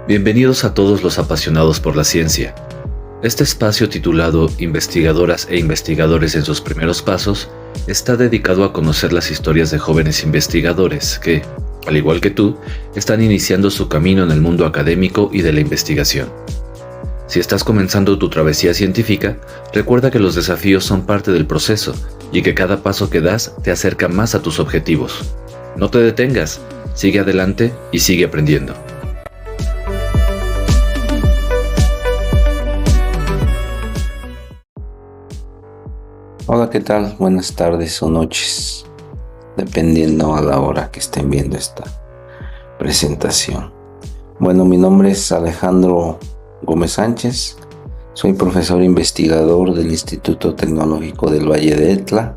Bienvenidos a todos los apasionados por la ciencia. Este espacio titulado Investigadoras e investigadores en sus primeros pasos está dedicado a conocer las historias de jóvenes investigadores que, al igual que tú, están iniciando su camino en el mundo académico y de la investigación. Si estás comenzando tu travesía científica, recuerda que los desafíos son parte del proceso y que cada paso que das te acerca más a tus objetivos. No te detengas, sigue adelante y sigue aprendiendo. Hola, ¿qué tal? Buenas tardes o noches, dependiendo a la hora que estén viendo esta presentación. Bueno, mi nombre es Alejandro Gómez Sánchez, soy profesor investigador del Instituto Tecnológico del Valle de Etla,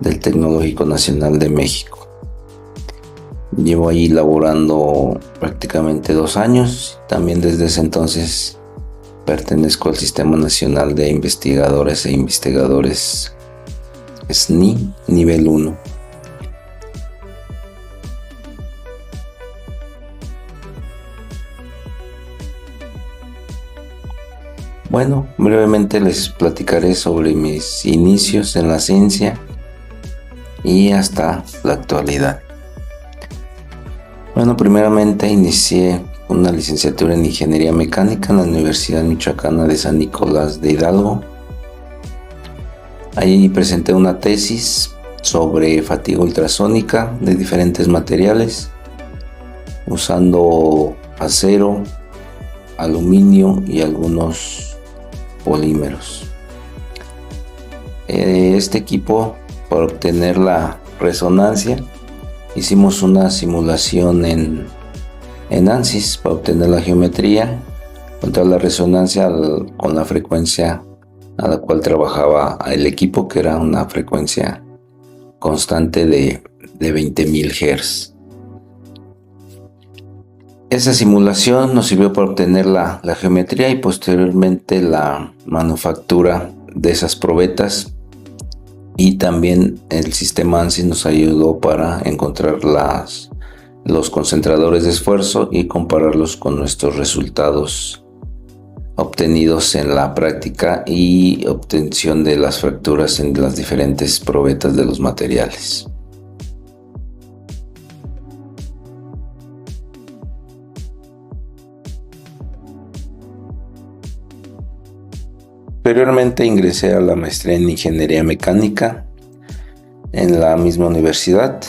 del Tecnológico Nacional de México. Llevo ahí laborando prácticamente 2 años, también desde ese entonces pertenezco al Sistema Nacional de Investigadoras e Investigadores SNI nivel 1. Bueno, brevemente les platicaré sobre mis inicios en la ciencia y hasta la actualidad. Bueno, primeramente inicié una licenciatura en Ingeniería Mecánica en la Universidad Michoacana de San Nicolás de Hidalgo. Ahí presenté una tesis sobre fatiga ultrasónica de diferentes materiales, usando acero, aluminio y algunos polímeros. Este equipo, para obtener la resonancia, hicimos una simulación en ANSYS para obtener la geometría, contra la resonancia con la frecuencia a la cual trabajaba el equipo, que era una frecuencia constante de 20.000 Hz. Esa simulación nos sirvió para obtener la geometría y posteriormente la manufactura de esas probetas, y también el sistema ANSYS nos ayudó para encontrar los concentradores de esfuerzo y compararlos con nuestros resultados obtenidos en la práctica y obtención de las fracturas en las diferentes probetas de los materiales. Posteriormente ingresé a la maestría en Ingeniería Mecánica en la misma universidad.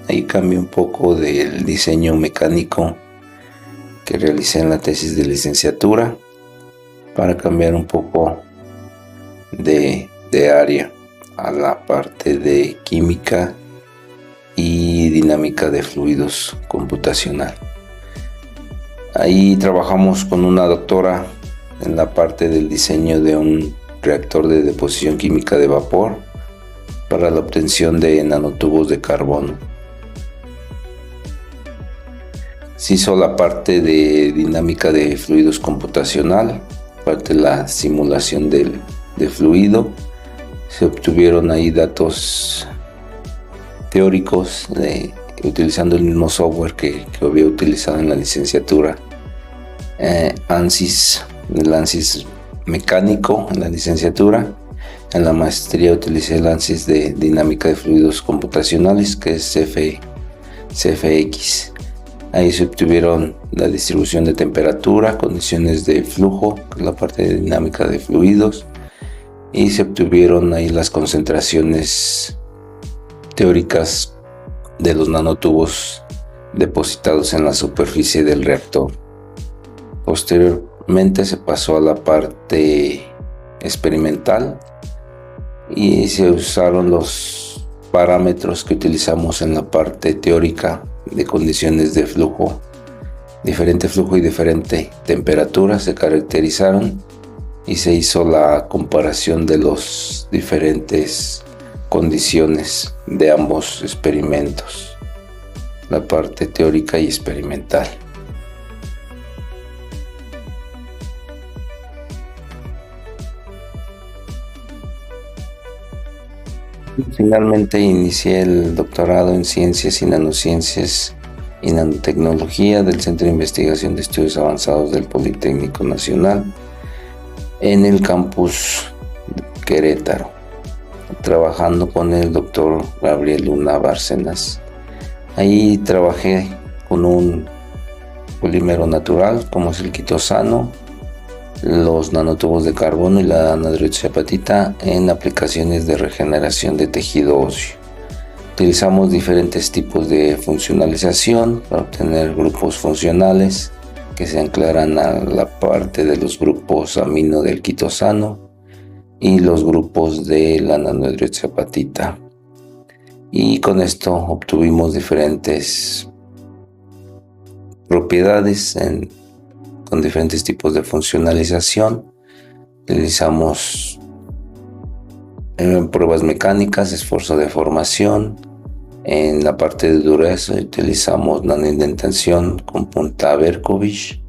Ahí cambié un poco del diseño mecánico que realicé en la tesis de licenciatura para cambiar un poco de área a la parte de química y dinámica de fluidos computacional. Ahí trabajamos con una doctora en la parte del diseño de un reactor de deposición química de vapor para la obtención de nanotubos de carbono. Se hizo la parte de dinámica de fluidos computacional, parte de la simulación de fluido. Se obtuvieron ahí datos teóricos utilizando el mismo software que había utilizado en la licenciatura. ANSYS, el ANSYS mecánico en la licenciatura. En la maestría utilicé el ANSYS de dinámica de fluidos computacionales, que es CFX. Ahí se obtuvieron la distribución de temperatura, condiciones de flujo, que es la parte de dinámica de fluidos, y se obtuvieron ahí las concentraciones teóricas de los nanotubos depositados en la superficie del reactor. Posteriormente se pasó a la parte experimental y se usaron los parámetros que utilizamos en la parte teórica de condiciones de flujo, diferente flujo y diferente temperatura se caracterizaron, y se hizo la comparación de las diferentes condiciones de ambos experimentos, la parte teórica y experimental. Finalmente inicié el doctorado en Ciencias y Nanociencias y Nanotecnología del Centro de Investigación de Estudios Avanzados del Politécnico Nacional en el campus Querétaro, trabajando con el doctor Gabriel Luna Bárcenas. Ahí trabajé con un polímero natural como es el quitosano, los nanotubos de carbono y la anhidroxiapatita en aplicaciones de regeneración de tejido óseo. Utilizamos diferentes tipos de funcionalización para obtener grupos funcionales que se anclaran a la parte de los grupos amino del quitosano y los grupos de la anhidroxiapatita. Y con esto obtuvimos diferentes propiedades con diferentes tipos de funcionalización. Utilizamos pruebas mecánicas, esfuerzo de formación. En la parte de dureza utilizamos nanoindentación con punta Berkovich.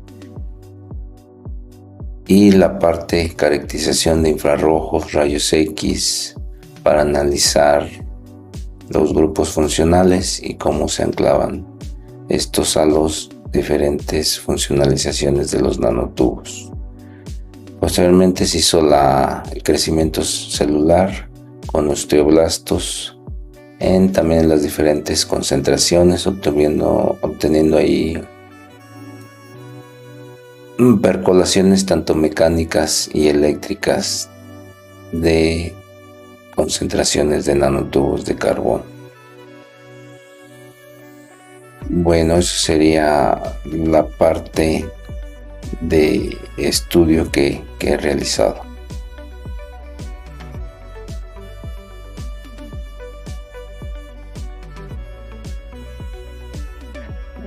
Y la parte caracterización de infrarrojos, rayos X, para analizar los grupos funcionales y cómo se anclaban estos a los diferentes funcionalizaciones de los nanotubos. Posteriormente se hizo el crecimiento celular con osteoblastos también en las diferentes concentraciones, obteniendo ahí percolaciones tanto mecánicas y eléctricas de concentraciones de nanotubos de carbono. Bueno, eso sería la parte de estudio que he realizado.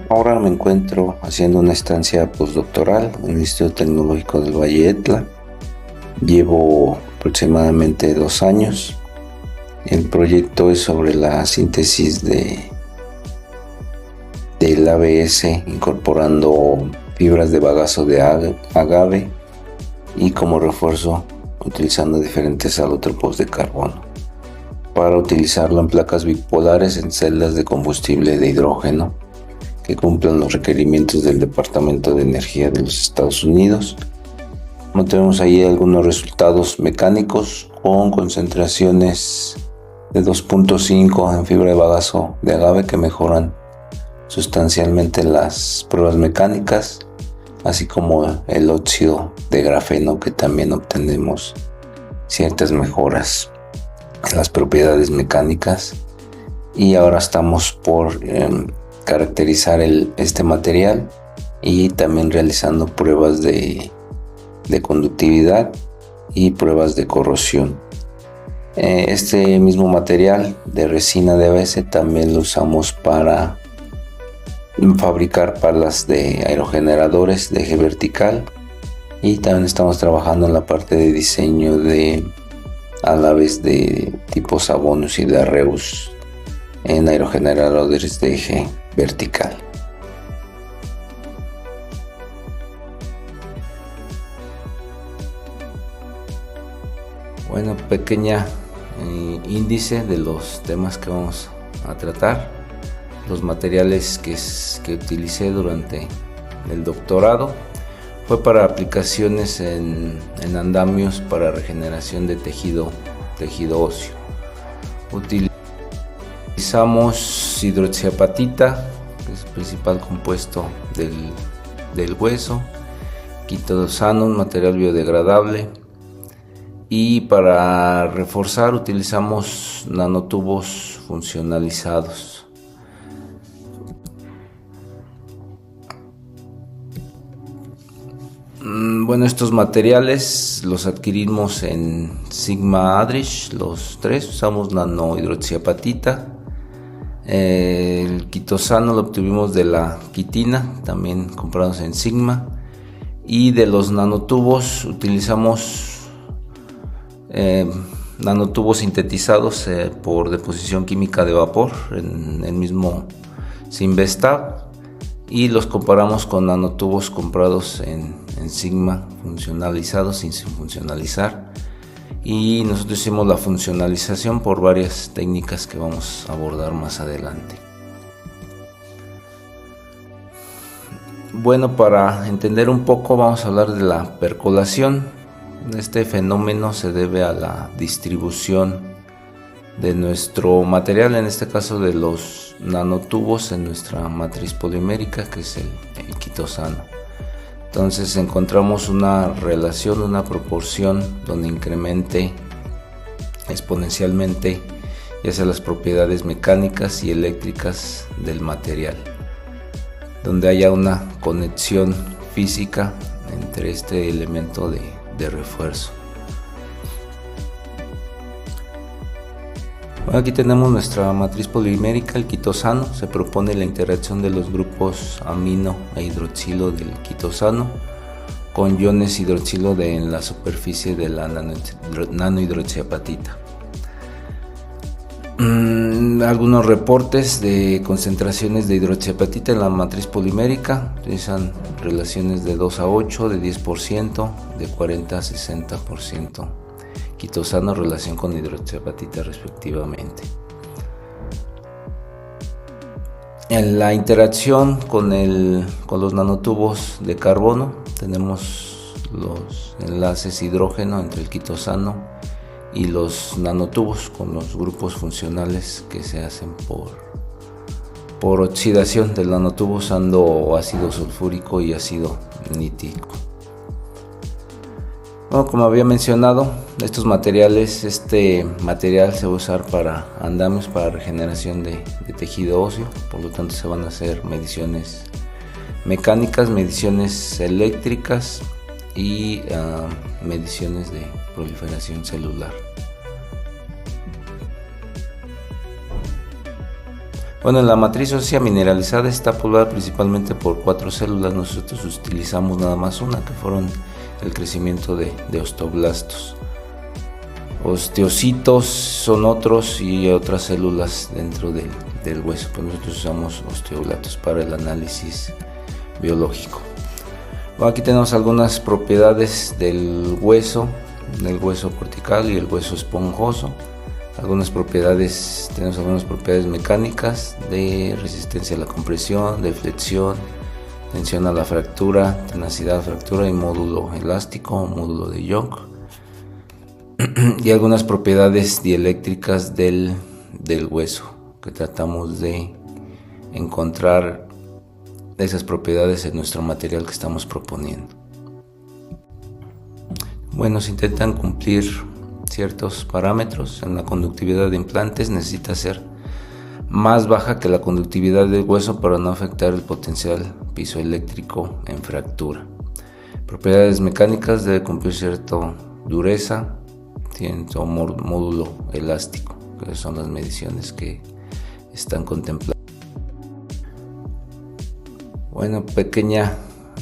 Ahora me encuentro haciendo una estancia postdoctoral en el Instituto Tecnológico del Valle Etla. Llevo aproximadamente 2 años. El proyecto es sobre la síntesis del ABS incorporando fibras de bagazo de agave y como refuerzo utilizando diferentes alótropos de carbono para utilizarlo en placas bipolares en celdas de combustible de hidrógeno que cumplan los requerimientos del Departamento de Energía de los Estados Unidos. Tenemos ahí algunos resultados mecánicos con concentraciones de 2.5 en fibra de bagazo de agave que mejoran sustancialmente las pruebas mecánicas, así como el óxido de grafeno, que también obtenemos ciertas mejoras en las propiedades mecánicas. Y ahora estamos por caracterizar este material y también realizando pruebas de conductividad y pruebas de corrosión. Este mismo material de resina de ABS también lo usamos para fabricar palas de aerogeneradores de eje vertical y también estamos trabajando en la parte de diseño de alaves de tipo Sabonus y de Arreus en aerogeneradores de eje vertical. Bueno, pequeña índice de los temas que vamos a tratar. Los materiales que utilicé durante el doctorado fue para aplicaciones en andamios para regeneración de tejido óseo. Utilizamos hidroxiapatita, que es el principal compuesto del hueso, quitosano, un material biodegradable, y para reforzar utilizamos nanotubos funcionalizados. Bueno, estos materiales los adquirimos en Sigma Adrich, los tres. Usamos nanohidroxiapatita. El quitosano lo obtuvimos de la quitina, también comprados en Sigma. Y de los nanotubos utilizamos nanotubos sintetizados por deposición química de vapor en el mismo Simvestab, y los comparamos con nanotubos comprados en Sigma, funcionalizados sin funcionalizar, y nosotros hicimos la funcionalización por varias técnicas que vamos a abordar más adelante. Bueno, para entender un poco vamos a hablar de la percolación. Este fenómeno se debe a la distribución de nuestro material, en este caso de los nanotubos en nuestra matriz polimérica, que es el quitosano. Entonces encontramos una relación, una proporción donde incremente exponencialmente ya sea las propiedades mecánicas y eléctricas del material, donde haya una conexión física entre este elemento de refuerzo. Bueno, aquí tenemos nuestra matriz polimérica, el quitosano. Se propone la interacción de los grupos amino e hidroxilo del quitosano con iones hidroxilo en la superficie de la nanohidroxiapatita. Algunos reportes de concentraciones de hidroxiapatita en la matriz polimérica utilizan relaciones de 2 a 8, de 10%, de 40 a 60% quitosano, relación con hidroxiapatita respectivamente. En la interacción con los nanotubos de carbono tenemos los enlaces hidrógeno entre el quitosano y los nanotubos con los grupos funcionales que se hacen por oxidación del nanotubo usando ácido sulfúrico y ácido nítrico. Bueno, como había mencionado, este material se va a usar para andamios, para regeneración de tejido óseo. Por lo tanto se van a hacer mediciones mecánicas, mediciones eléctricas y mediciones de proliferación celular. Bueno, en la matriz ósea mineralizada está poblada principalmente por 4 células. Nosotros utilizamos nada más una, que fueron el crecimiento de osteoblastos. Osteocitos son otros y otras células dentro del hueso, pues nosotros usamos osteoblastos para el análisis biológico. Bueno, aquí tenemos algunas propiedades del hueso cortical y el hueso esponjoso. Tenemos algunas propiedades mecánicas de resistencia a la compresión, de flexión, tensión a la fractura, tenacidad a la fractura y módulo elástico, módulo de Young. Y algunas propiedades dieléctricas del hueso, que tratamos de encontrar esas propiedades en nuestro material que estamos proponiendo. Bueno, se intentan cumplir ciertos parámetros. En la conductividad de implantes necesita ser más baja que la conductividad del hueso para no afectar el potencial piezoeléctrico en fractura. Propiedades mecánicas: debe cumplir cierta dureza, cierto módulo elástico, que son las mediciones que están contempladas. Bueno, pequeña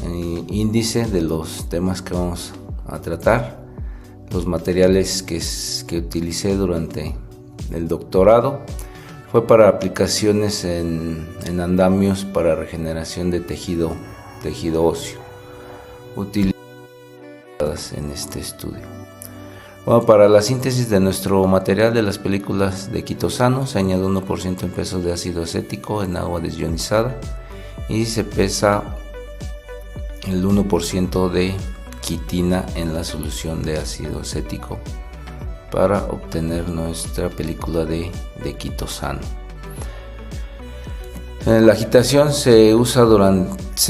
índice de los temas que vamos a tratar. Los materiales que utilicé durante el doctorado fue para aplicaciones en andamios para regeneración de tejido óseo, utilizadas en este estudio. Bueno, para la síntesis de nuestro material de las películas de quitosano se añade 1% en peso de ácido acético en agua desionizada y se pesa el 1% de quitina en la solución de ácido acético para obtener nuestra película de quitosano. La agitación se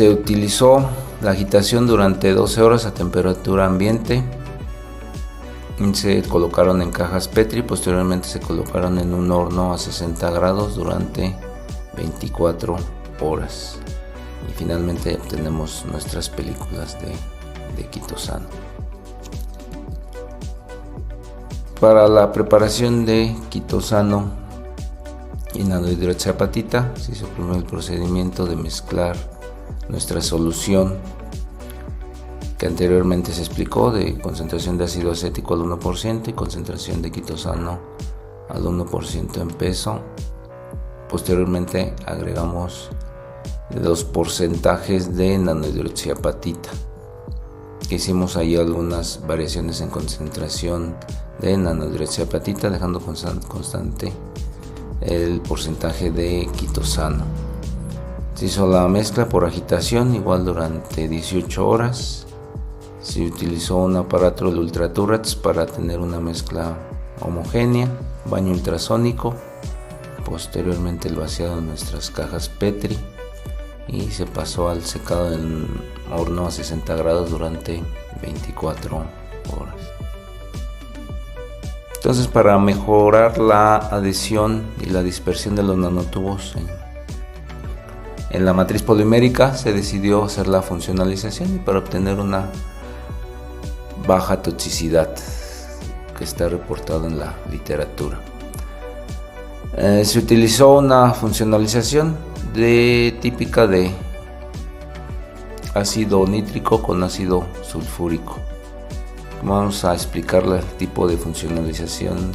utilizó la agitación durante 12 horas a temperatura ambiente. Se colocaron en cajas Petri, posteriormente se colocaron en un horno a 60 grados durante 24 horas y finalmente obtenemos nuestras películas de quitosano. Para la preparación de quitosano y nanohidroxiapatita se hizo primero el procedimiento de mezclar nuestra solución que anteriormente se explicó, de concentración de ácido acético al 1% y concentración de quitosano al 1% en peso. Posteriormente agregamos los porcentajes de nanohidroxiapatita. Hicimos ahí algunas variaciones en concentración de nanohidroxiapatita, dejando constante el porcentaje de quitosano. Se hizo la mezcla por agitación, igual durante 18 horas. Se utilizó un aparato de ultraturrats para tener una mezcla homogénea, baño ultrasónico, posteriormente el vaciado de nuestras cajas Petri y se pasó al secado en horno a 60 grados durante 24 horas. Entonces, para mejorar la adhesión y la dispersión de los nanotubos en la matriz polimérica, se decidió hacer la funcionalización y para obtener una baja toxicidad que está reportado en la literatura. Se utilizó una funcionalización típica de ácido nítrico con ácido sulfúrico. Vamos a explicarle el tipo de funcionalización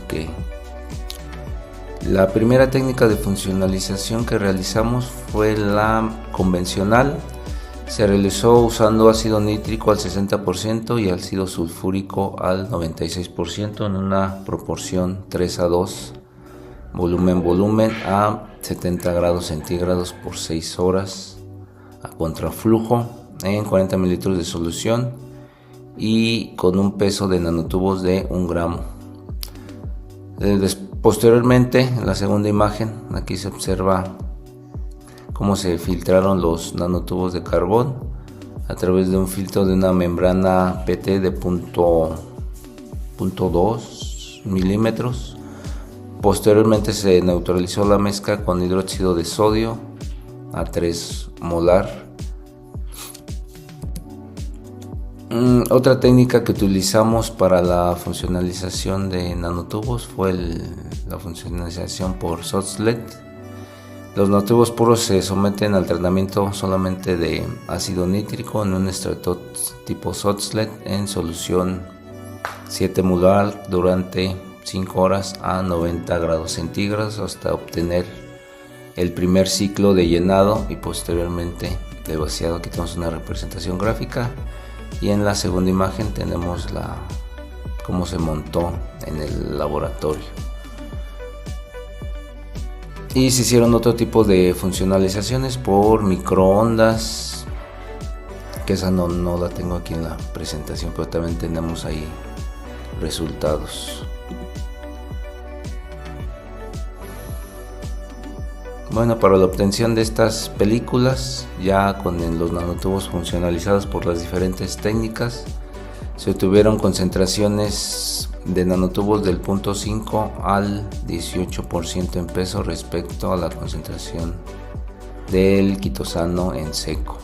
la primera técnica de funcionalización que realizamos fue la convencional. Se realizó usando ácido nítrico al 60% y ácido sulfúrico al 96% en una proporción 3:2, volumen a 70 grados centígrados por 6 horas a contraflujo en 40 mililitros de solución y con un peso de nanotubos de 1 gramo. Posteriormente, en la segunda imagen, aquí se observa cómo se filtraron los nanotubos de carbón a través de un filtro de una membrana PT de 0.2 milímetros. Posteriormente se neutralizó la mezcla con hidróxido de sodio a 3 molar. Otra técnica que utilizamos para la funcionalización de nanotubos fue la funcionalización por Sotzlet. Los nanotubos puros se someten al tratamiento solamente de ácido nítrico en un extractor tipo Sotzlet en solución 7 molar durante 5 horas a 90 grados centígrados hasta obtener el primer ciclo de llenado y posteriormente de vaciado. Aquí tenemos una representación gráfica y en la segunda imagen tenemos cómo se montó en el laboratorio. Y se hicieron otro tipo de funcionalizaciones por microondas, que esa no la tengo aquí en la presentación, pero también tenemos ahí resultados. Bueno, para la obtención de estas películas, ya con los nanotubos funcionalizados por las diferentes técnicas, se obtuvieron concentraciones de nanotubos del 0.5 al 18% en peso respecto a la concentración del quitosano en seco.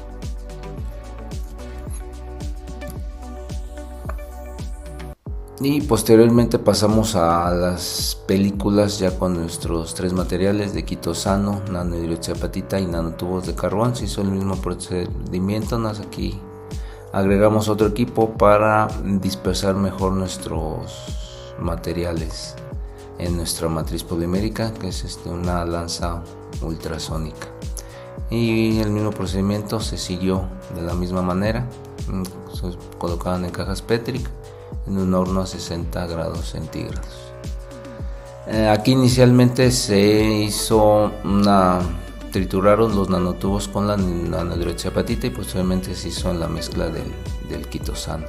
Y posteriormente pasamos a las películas ya con nuestros 3 materiales de quitosano, nanohidroxiapatita y nanotubos de carbón. Se hizo el mismo procedimiento, aquí agregamos otro equipo para dispersar mejor nuestros materiales en nuestra matriz polimérica, que es una lanza ultrasónica. Y el mismo procedimiento se siguió de la misma manera. Se colocaban en cajas Petri en un horno a 60 grados centígrados. Aquí inicialmente trituraron los nanotubos con la nanohidroxiapatita y posteriormente se hizo la mezcla del quitosano.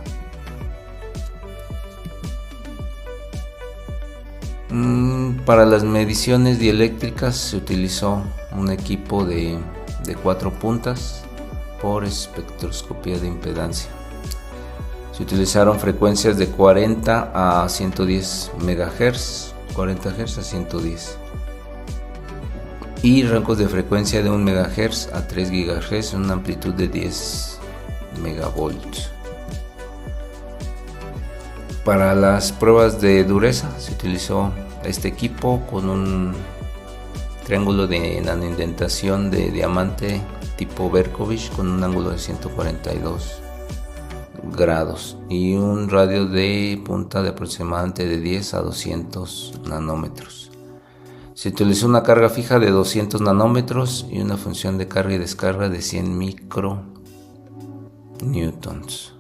Para las mediciones dieléctricas se utilizó un equipo de 4 puntas por espectroscopía de impedancia. Se utilizaron frecuencias de 40 a 110 MHz, 40 Hz a 110, y rangos de frecuencia de 1 MHz a 3 GHz en una amplitud de 10 MV. Para las pruebas de dureza se utilizó este equipo con un triángulo de nanoindentación de diamante tipo Berkovich con un ángulo de 142 grados y un radio de punta de aproximadamente de 10 a 200 nanómetros. Se utilizó una carga fija de 200 nanómetros y una función de carga y descarga de 100 micronewtons.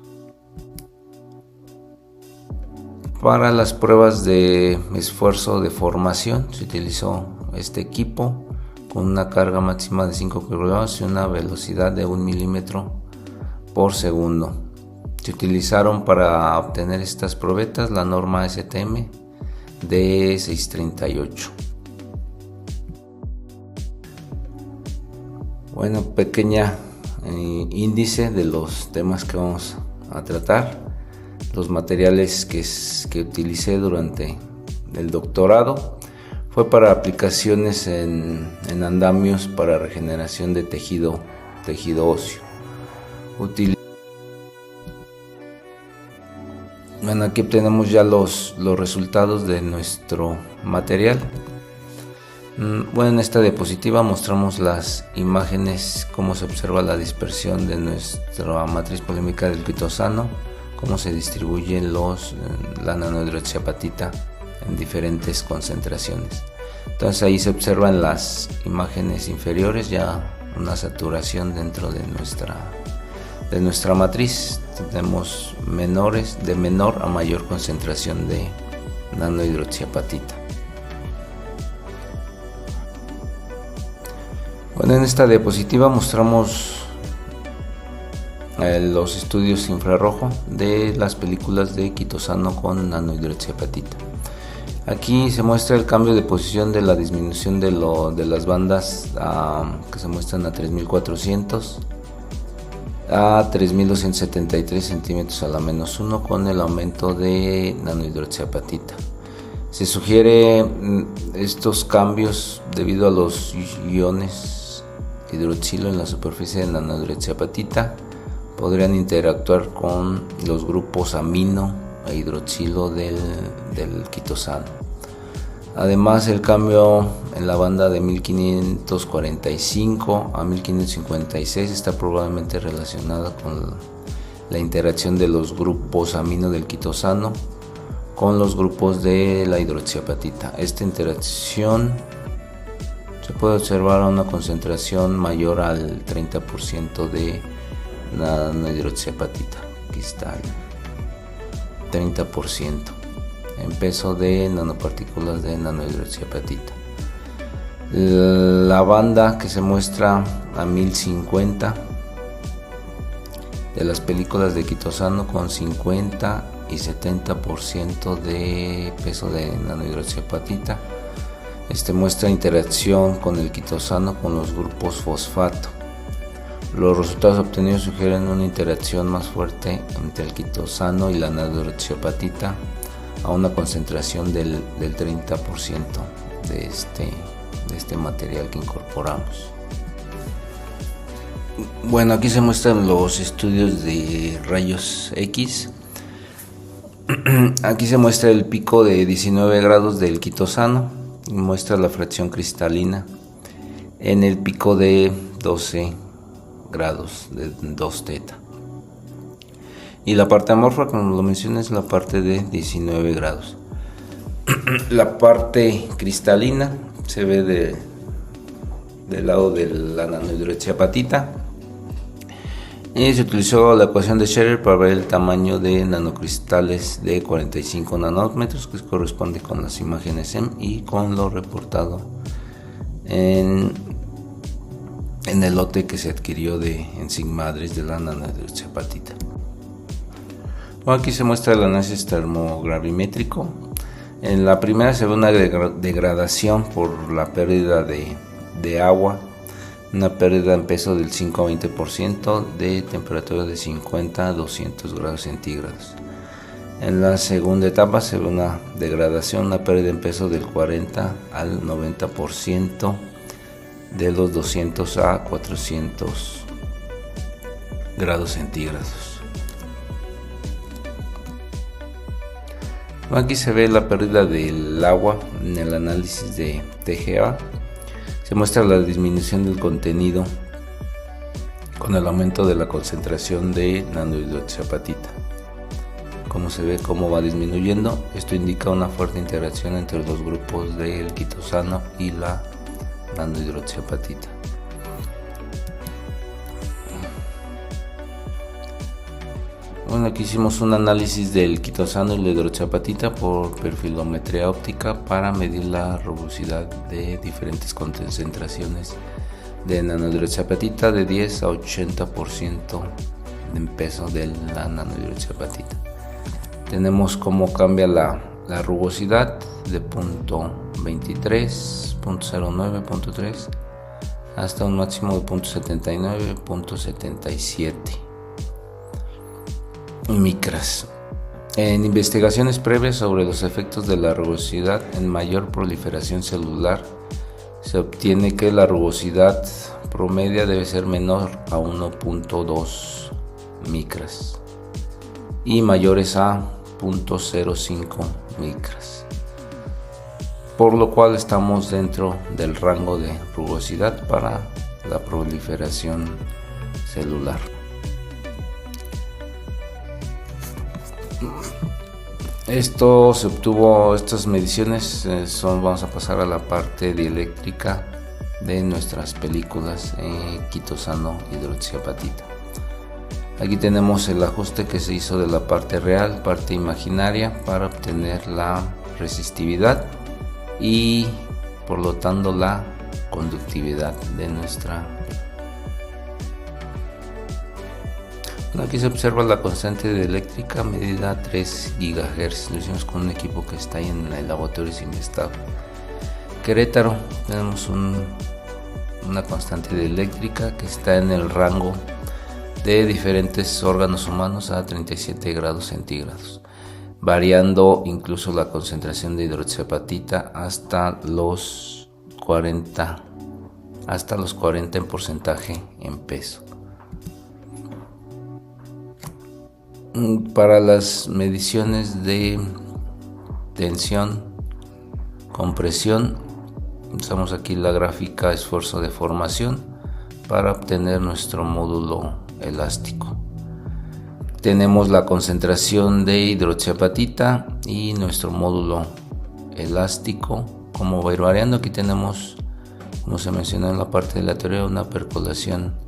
Para las pruebas de esfuerzo de formación se utilizó este equipo con una carga máxima de 5 kilogramos y una velocidad de 1 milímetro por segundo. Se utilizaron para obtener estas probetas la norma STM D638. Bueno, pequeña índice de los temas que vamos a tratar, los materiales que utilicé durante el doctorado. Fue para aplicaciones en andamios para regeneración de tejido óseo. Bueno, aquí obtenemos ya los resultados de nuestro material. Bueno, en esta diapositiva mostramos las imágenes, cómo se observa la dispersión de nuestra matriz polímica del quitosano, cómo se distribuyen la nanohidroxiapatita en diferentes concentraciones. Entonces ahí se observa en las imágenes inferiores ya una saturación dentro de nuestra matriz. Tenemos de menor a mayor concentración de nanohidroxiapatita. Bueno, en esta diapositiva mostramos los estudios infrarrojo de las películas de quitosano con nanohidroxiapatita. Aquí se muestra el cambio de posición de la disminución de las bandas que se muestran a 3400 a 3273 centímetros a la -1 con el aumento de nanohidroxiapatita. Se sugiere estos cambios debido a los iones hidroxilo en la superficie de nanohidroxiapatita podrían interactuar con los grupos amino e hidroxilo del quitosano. Además, el cambio en la banda de 1545 a 1556 está probablemente relacionado con la interacción de los grupos amino del quitosano con los grupos de la hidroxiapatita. Esta interacción se puede observar a una concentración mayor al 30% de nanohidroxiapatita. Aquí está el 30% en peso de nanopartículas de nanohidroxiapatita. La banda que se muestra a 1050 de las películas de quitosano con 50 y 70% de peso de nanohidroxiapatita muestra interacción con el quitosano con los grupos fosfato. Los resultados obtenidos sugieren una interacción más fuerte entre el quitosano y la nanohidroxiapatita a una concentración del 30% de este material que incorporamos. Bueno, aquí se muestran los estudios de rayos X. Aquí se muestra el pico de 19 grados del quitosano y muestra la fracción cristalina en el pico de 12 grados de 2 teta. Y la parte amorfa, como lo mencioné, es la parte de 19 grados. La parte cristalina se ve del lado de la nanohidroxiapatita. Y se utilizó la ecuación de Scherer para ver el tamaño de nanocristales de 45 nanómetros, que corresponde con las imágenes EM y con lo reportado en el lote que se adquirió en Sigmadres de la nanohidroxiapatita. Bueno, aquí se muestra el análisis termogravimétrico. En la primera se ve una degradación por la pérdida de agua, una pérdida en peso del 5 a 20%, de temperatura de 50 a 200 grados centígrados. En la segunda etapa se ve una degradación, una pérdida en peso del 40 al 90%, de los 200 a 400 grados centígrados. Aquí se ve la pérdida del agua en el análisis de TGA. Se muestra la disminución del contenido con el aumento de la concentración de nanohidroxiapatita. Como se ve cómo va disminuyendo, esto indica una fuerte interacción entre los grupos del quitosano y la nanohidroxiapatita. Bueno, aquí hicimos un análisis del quitosano y la hidroxiapatita por perfilometría óptica para medir la rugosidad de diferentes concentraciones de nanohidroxiapatita de 10 a 80% en peso de la nanohidroxiapatita. Tenemos cómo cambia la rugosidad de .23, .09, .3 hasta un máximo de .79, .77 micras. En investigaciones previas sobre los efectos de la rugosidad en mayor proliferación celular, se obtiene que la rugosidad promedia debe ser menor a 1.2 micras y mayores a 0.05 micras, por lo cual estamos dentro del rango de rugosidad para la proliferación celular. Esto se obtuvo, estas mediciones vamos a pasar a la parte dieléctrica de nuestras películas quitosano hidroxiapatita. Aquí tenemos el ajuste que se hizo de la parte real, parte imaginaria, para obtener la resistividad y por lo tanto la conductividad de nuestra. Aquí se observa la constante dieléctrica medida a 3 GHz. Lo hicimos con un equipo que está ahí en el laboratorio Simestado Querétaro. Tenemos una constante dieléctrica que está en el rango de diferentes órganos humanos a 37 grados centígrados, variando incluso la concentración de hidroxiapatita hasta los 40 en porcentaje en peso. Para las mediciones de tensión, compresión, usamos aquí la gráfica esfuerzo de formación para obtener nuestro módulo elástico. Tenemos la concentración de hidroxiapatita y nuestro módulo elástico, como va a ir variando. Aquí tenemos, como se mencionó en la parte de la teoría, una percolación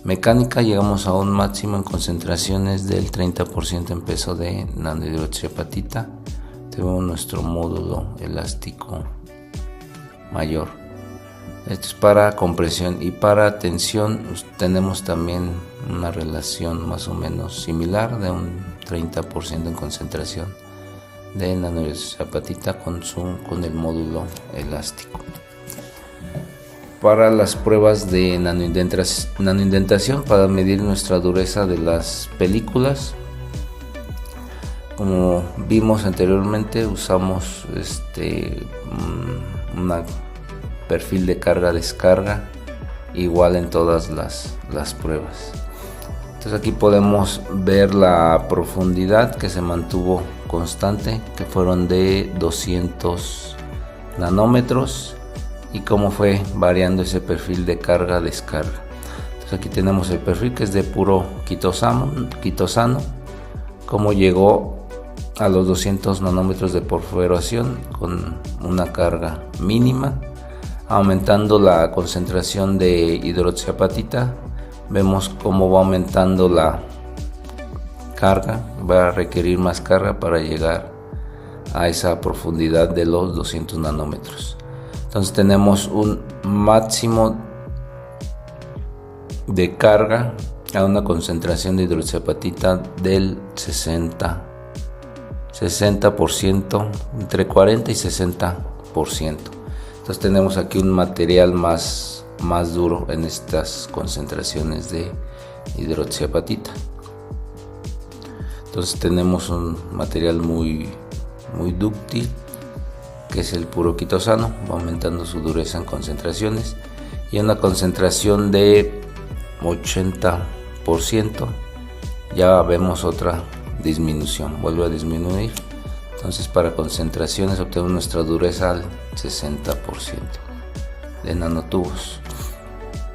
mecánica. Llegamos a un máximo en concentraciones del 30% en peso de nanohidroxiapatita. Tenemos nuestro módulo elástico mayor. Esto es para compresión, y para tensión tenemos también una relación más o menos similar de un 30% en concentración de nanohidroxiapatita con el módulo elástico. Para las pruebas de nanoindentación para medir nuestra dureza de las películas, como vimos anteriormente, usamos un perfil de carga-descarga igual en todas las pruebas. Entonces aquí podemos ver la profundidad que se mantuvo constante, que fueron de 200 nanómetros, y cómo fue variando ese perfil de carga-descarga. Entonces aquí tenemos el perfil que es de puro quitosano, cómo llegó a los 200 nanómetros de perforación con una carga mínima, aumentando la concentración de hidroxiapatita. Vemos cómo va aumentando la carga, va a requerir más carga para llegar a esa profundidad de los 200 nanómetros. Entonces tenemos un máximo de carga a una concentración de hidroxiapatita del 60%, entre 40 y 60%. Entonces tenemos aquí un material más duro en estas concentraciones de hidroxiapatita. Entonces tenemos un material muy dúctil, que es el puro quitosano, va aumentando su dureza en concentraciones, y una concentración de 80% ya vemos otra disminución, vuelve a disminuir. Entonces para concentraciones obtenemos nuestra dureza al 60% de nanotubos,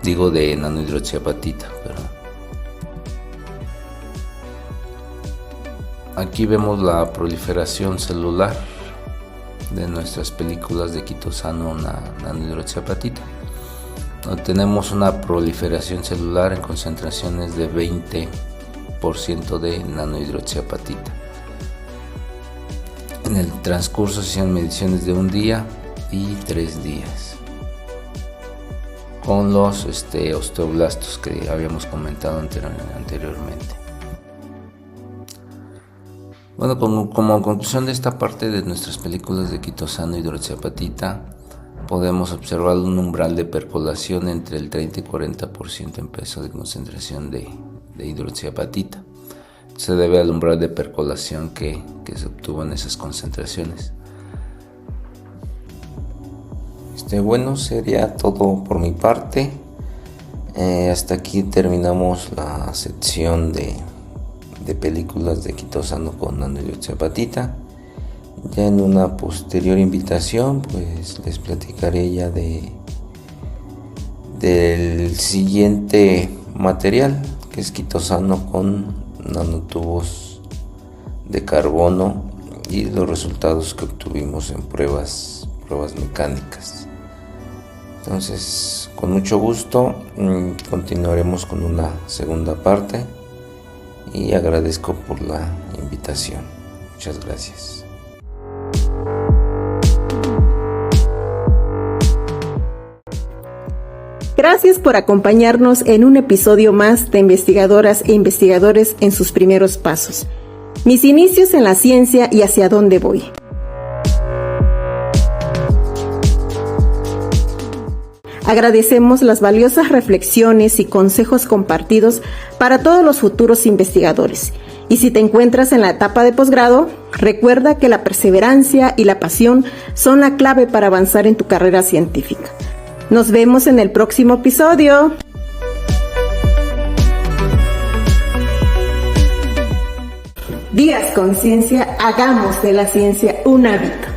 de nanohidroxiapatita, perdón. Aquí vemos la proliferación celular de nuestras películas de quitosano nanohidroxiapatita. Tenemos una proliferación celular en concentraciones de 20 % de nanohidroxiapatita. En el transcurso se hicieron mediciones de 1 día y 3 días con los osteoblastos que habíamos comentado anteriormente. Bueno, como conclusión de esta parte de nuestras películas de quitosano y hidroxiapatita, podemos observar un umbral de percolación entre el 30 y 40% en peso de concentración de hidroxiapatita. Se debe al umbral de percolación que se obtuvo en esas concentraciones. Bueno, sería todo por mi parte. Hasta aquí terminamos la sección de películas de quitosano con nanohidroxiapatita. Ya en una posterior invitación, pues les platicaré ya del siguiente material, que es quitosano con nanotubos de carbono y los resultados que obtuvimos en pruebas mecánicas. Entonces, con mucho gusto continuaremos con una segunda parte y agradezco por la invitación. Muchas gracias. Gracias por acompañarnos en un episodio más de Investigadoras e Investigadores en sus primeros pasos. Mis inicios en la ciencia y hacia dónde voy. Agradecemos las valiosas reflexiones y consejos compartidos para todos los futuros investigadores. Y si te encuentras en la etapa de posgrado, recuerda que la perseverancia y la pasión son la clave para avanzar en tu carrera científica. Nos vemos en el próximo episodio. Días con Ciencia, hagamos de la ciencia un hábito.